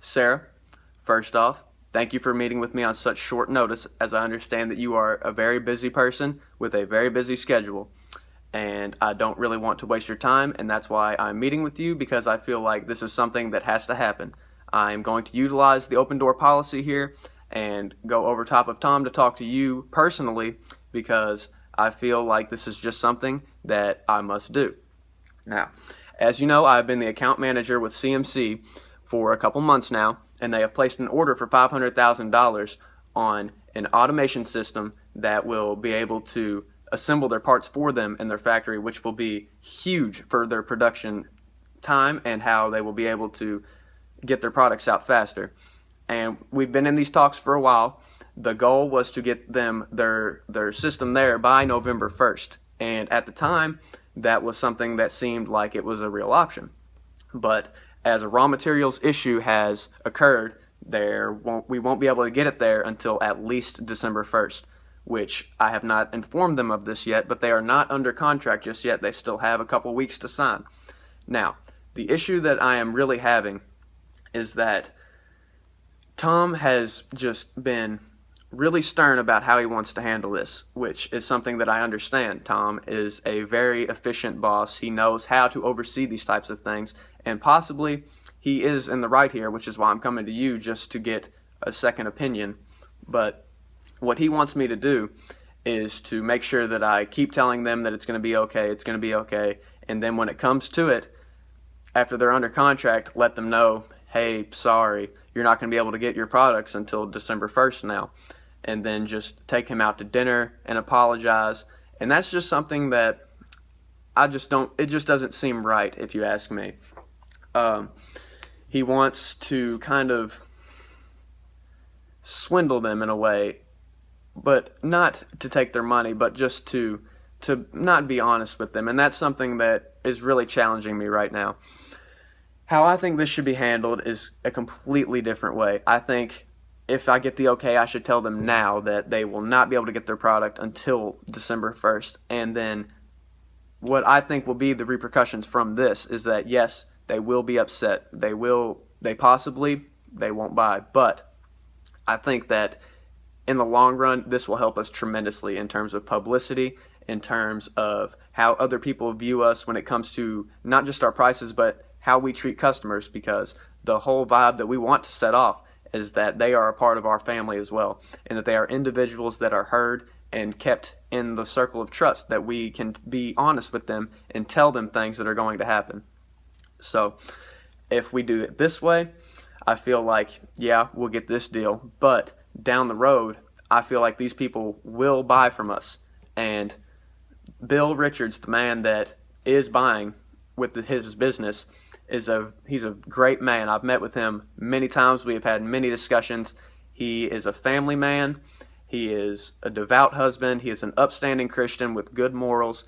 Sarah, first off, thank you for meeting with me on such short notice, as I understand that you are a very busy person with a very busy schedule. And I don't really want to waste your time, and that's why I'm meeting with you, because I feel like this is something that has to happen. I'm going to utilize the open door policy here and go over top of Tom to talk to you personally, because I feel like this is just something that I must do. Now, as you know, I've been the account manager with CMC for a couple months now, and they have placed an order for $500,000 on an automation system that will be able to assemble their parts for them in their factory, which will be huge for their production time and how they will be able to get their products out faster. And we've been in these talks for a while. The goal was to get them their system there by November 1st. And at the time, that was something that seemed like it was a real option. But as a raw materials issue has occurred, we won't be able to get it there until at least December 1st, which I have not informed them of this yet, but they are not under contract just yet. They still have a couple weeks to sign. Now, the issue that I am really having is that Tom has just been really stern about how he wants to handle this, which is something that I understand. Tom is a very efficient boss. He knows how to oversee these types of things, and possibly he is in the right here, which is why I'm coming to you just to get a second opinion. But what he wants me to do is to make sure that I keep telling them that it's going to be okay, and then when it comes to it, after they're under contract, let them know, hey, sorry, you're not going to be able to get your products until December 1st now. And then just take him out to dinner and apologize. And that's just something that it just doesn't seem right, if you ask me. He wants to kind of swindle them in a way, but not to take their money, but just to not be honest with them. And that's something that is really challenging me right now. How I think this should be handled is a completely different way. I think if I get the okay, I should tell them now that they will not be able to get their product until December 1st. And then what I think will be the repercussions from this is that, yes, they will be upset. They won't buy. But I think that in the long run, this will help us tremendously in terms of publicity, in terms of how other people view us when it comes to not just our prices, but how we treat customers, because the whole vibe that we want to set off is that they are a part of our family as well, and that they are individuals that are heard and kept in the circle of trust, that we can be honest with them and tell them things that are going to happen. So if we do it this way, I feel like, yeah, we'll get this deal, but down the road, I feel like these people will buy from us. And Bill Richards, the man that is buying with his business, he's a great man. I've met with him many times. We have had many discussions. He is a family man. He is a devout husband. He is an upstanding Christian with good morals,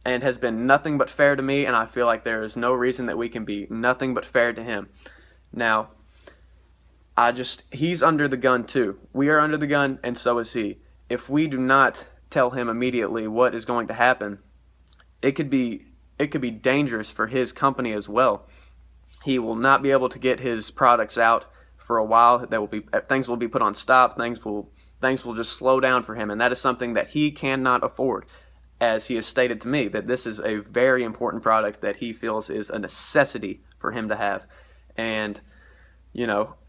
and has been nothing but fair to me, and I feel like there is no reason that we can be nothing but fair to him. Now, he's under the gun too. We are under the gun, and so is he. If we do not tell him immediately what is going to happen, it could be dangerous for his company as well. He will not be able to get his products out for a while. Things will be put on stop. Things will just slow down for him, and that is something that he cannot afford, as he has stated to me that this is a very important product that he feels is a necessity for him to have. And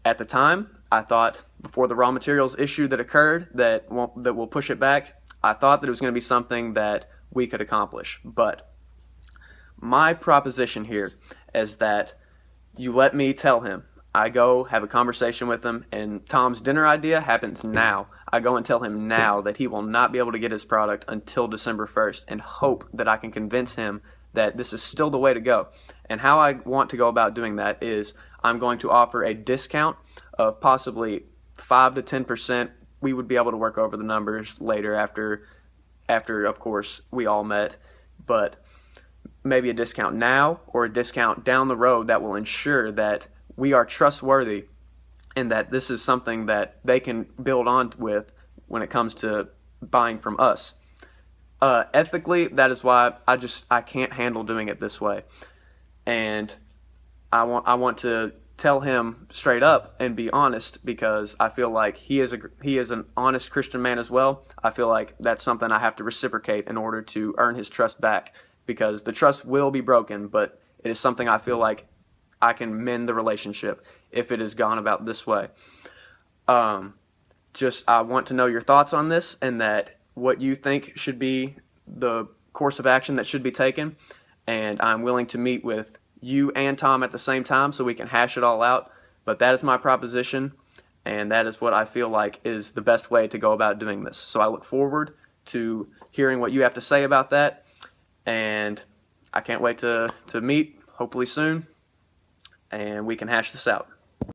at the time, I thought, before the raw materials issue that occurred that will push it back, I thought that it was going to be something that we could accomplish. But my proposition here is that you let me tell him. I go have a conversation with him, and Tom's dinner idea happens now. I go and tell him now that he will not be able to get his product until December 1st, and hope that I can convince him that this is still the way to go. And how I want to go about doing that is I'm going to offer a discount of possibly 5 to 10%. We would be able to work over the numbers later after of course, we all met. But maybe a discount now or a discount down the road that will ensure that we are trustworthy and that this is something that they can build on with when it comes to buying from us. Ethically, that is why I can't handle doing it this way. And I want to tell him straight up and be honest, because I feel like he is an honest Christian man as well. I feel like that's something I have to reciprocate in order to earn his trust back, because the trust will be broken, but it is something I feel like I can mend the relationship if it is gone about this way. I want to know your thoughts on this, and that what you think should be the course of action that should be taken. And I'm willing to meet with you and Tom at the same time so we can hash it all out. But that is my proposition, and that is what I feel like is the best way to go about doing this. So I look forward to hearing what you have to say about that, and I can't wait to meet, hopefully soon, and we can hash this out.